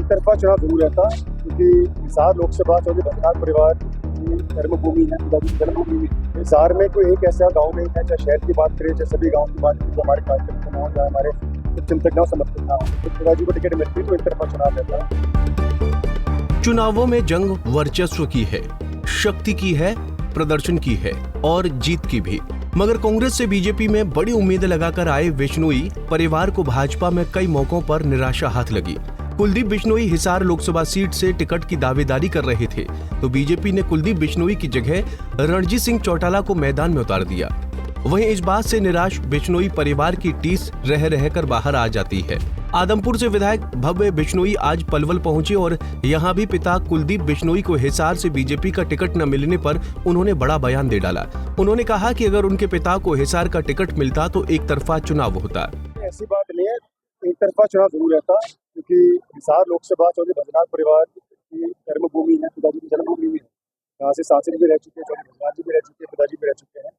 एक तरफा चुनाव जरूर रहता, क्योंकि हिसार लोकसभा चौधरी भजनाथ परिवार की कर्मभूमि है, पिताजी की जन्मभूमि। हिसार में कोई एक ऐसा गांव नहीं है, चाहे शहर की बात करें, चाहे सभी गाँव की बात करें, जो हमारे कार्यकर्ता ना हो, चाहे हमारे चिंतक ना हो, समर्थक ना हो, तो पिताजी को टिकट मिलती तो एक तरफा चुनाव रहता। चुनावों में जंग वर्चस्व की है, शक्ति की है, प्रदर्शन की है और जीत की भी। मगर कांग्रेस से बीजेपी में बड़ी उम्मीदें लगाकर आए बिश्नोई परिवार को भाजपा में कई मौकों पर निराशा हाथ लगी। कुलदीप बिश्नोई हिसार लोकसभा सीट से टिकट की दावेदारी कर रहे थे, तो बीजेपी ने कुलदीप बिश्नोई की जगह रणजीत सिंह चौटाला को मैदान में उतार दिया। वहीं इस बात से निराश बिश्नोई परिवार की टीस रह रहकर बाहर आ जाती है। आदमपुर से विधायक भव्य बिश्नोई आज पलवल पहुंचे और यहां भी पिता कुलदीप बिश्नोई को हिसार से बीजेपी का टिकट न मिलने पर उन्होंने बड़ा बयान दे डाला। उन्होंने कहा कि अगर उनके पिता को हिसार का टिकट मिलता तो एक तरफा चुनाव होता। ऐसी बात नहीं है, एक तरफा चुनाव जरूर रहता, क्योंकि हिसार लोकसभा चौधरी भजनाथ परिवार की कर्मभूमि है, पिताजी की जन्मभूमि है। यहाँ से सांसद भी रह चुके हैं, चौधरी भजनाथ जी भी रह चुके हैं, पिताजी भी रह चुके हैं।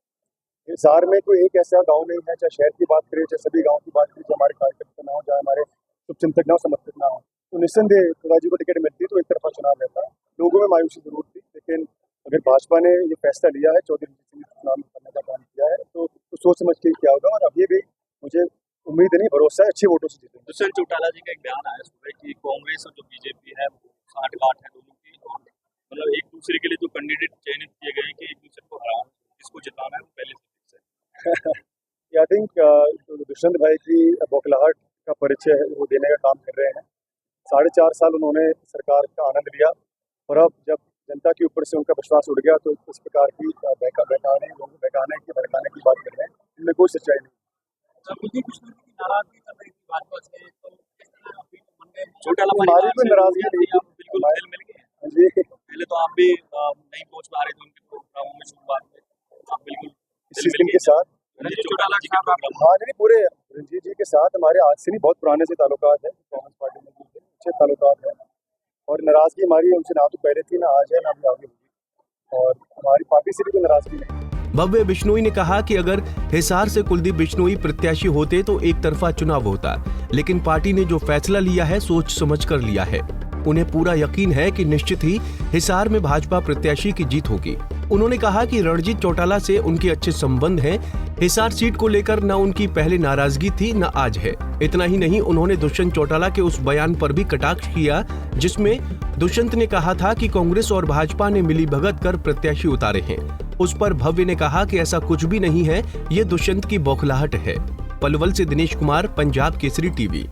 हिसार में कोई एक ऐसा गांव नहीं है, चाहे शहर की बात करें, चाहे सभी गांव की बात करें, जो हमारे कार्यकर्ता ना हो, चाहे हमारे शुभचिंतक ना हो, समर्थक ना हो, तो निस्संदेह पिताजी को टिकट मिलती तो एक तरफा चुनाव रहता। लोगों में मायूसी जरूर थी, लेकिन अगर भाजपा ने ये फैसला लिया है, चौधरी रणजीत सिंह चुनाव करने का काम किया है, तो सोच समझ के किया होगा। और अभी भी मुझे उम्मीद नहीं, भरोसा है, अच्छे वोटों से जीतेंगे। दुष्यंत चौटाला जी का एक बयान आया सुबह कि कांग्रेस और जो बीजेपी है वो 60-60 है दोनों की, और मतलब एक दूसरे के लिए जो कैंडिडेट चयनित किए गए कि एक दूसरे को हराना, किसको जिताना है वो पहले से आई थिंक दुष्यंत भाई की बौखलाहट का परिचय वो देने का काम कर रहे हैं। 4.5 साल उन्होंने सरकार का आनंद लिया, और अब जब जनता के ऊपर से उनका विश्वास उड़ गया तो इस प्रकार की बहकाने भड़काने की बात कर रहे हैं, इनमें कोई सच्चाई नहीं। हमारी कोई नाराजगी नहीं, बिल्कुल दिल मिल गए जी। पहले तो आप भी नहीं पहुंच पा रहे थे उनके प्रोग्रामों में, शुरुआत में आप बिल्कुल सिस्टम के साथ, रणजीत चौटाला जी के प्रोग्राम। हाँ नहीं, पूरे रणजीत जी के साथ हमारे आज से नहीं, बहुत पुराने से ताल्लुकात है, कांग्रेस पार्टी में भी अच्छे ताल्लुकात है, और नाराजगी हमारी उनसे ना तो पहले थी, ना आज है, ना भी आगे होगी, और हमारी पार्टी से भी कोई नाराजगी नहीं। भव्य बिश्नोई ने कहा कि अगर हिसार से कुलदीप बिश्नोई प्रत्याशी होते तो एक तरफा चुनाव होता, लेकिन पार्टी ने जो फैसला लिया है सोच समझ कर लिया है। उन्हें पूरा यकीन है कि निश्चित ही हिसार में भाजपा प्रत्याशी की जीत होगी। उन्होंने कहा कि रणजीत चौटाला से उनके अच्छे संबंध हैं। हिसार सीट को लेकर न उनकी पहले नाराजगी थी, न आज है। इतना ही नहीं, उन्होंने दुष्यंत चौटाला के उस बयान पर भी कटाक्ष किया जिसमें दुष्यंत ने कहा था कि कांग्रेस और भाजपा ने मिलीभगत कर प्रत्याशी उतारे हैं। उस पर भव्य ने कहा कि ऐसा कुछ भी नहीं है, ये दुष्यंत की बौखलाहट है। पलवल से दिनेश कुमार, पंजाब केसरी टीवी।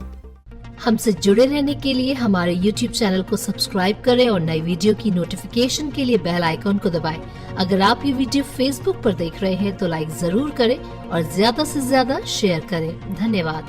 हमसे जुड़े रहने के लिए हमारे YouTube चैनल को सब्सक्राइब करें और नई वीडियो की नोटिफिकेशन के लिए बेल आइकॉन को दबाएं। अगर आप ये वीडियो Facebook पर देख रहे हैं तो लाइक जरूर करें और ज्यादा से ज्यादा शेयर करें। धन्यवाद।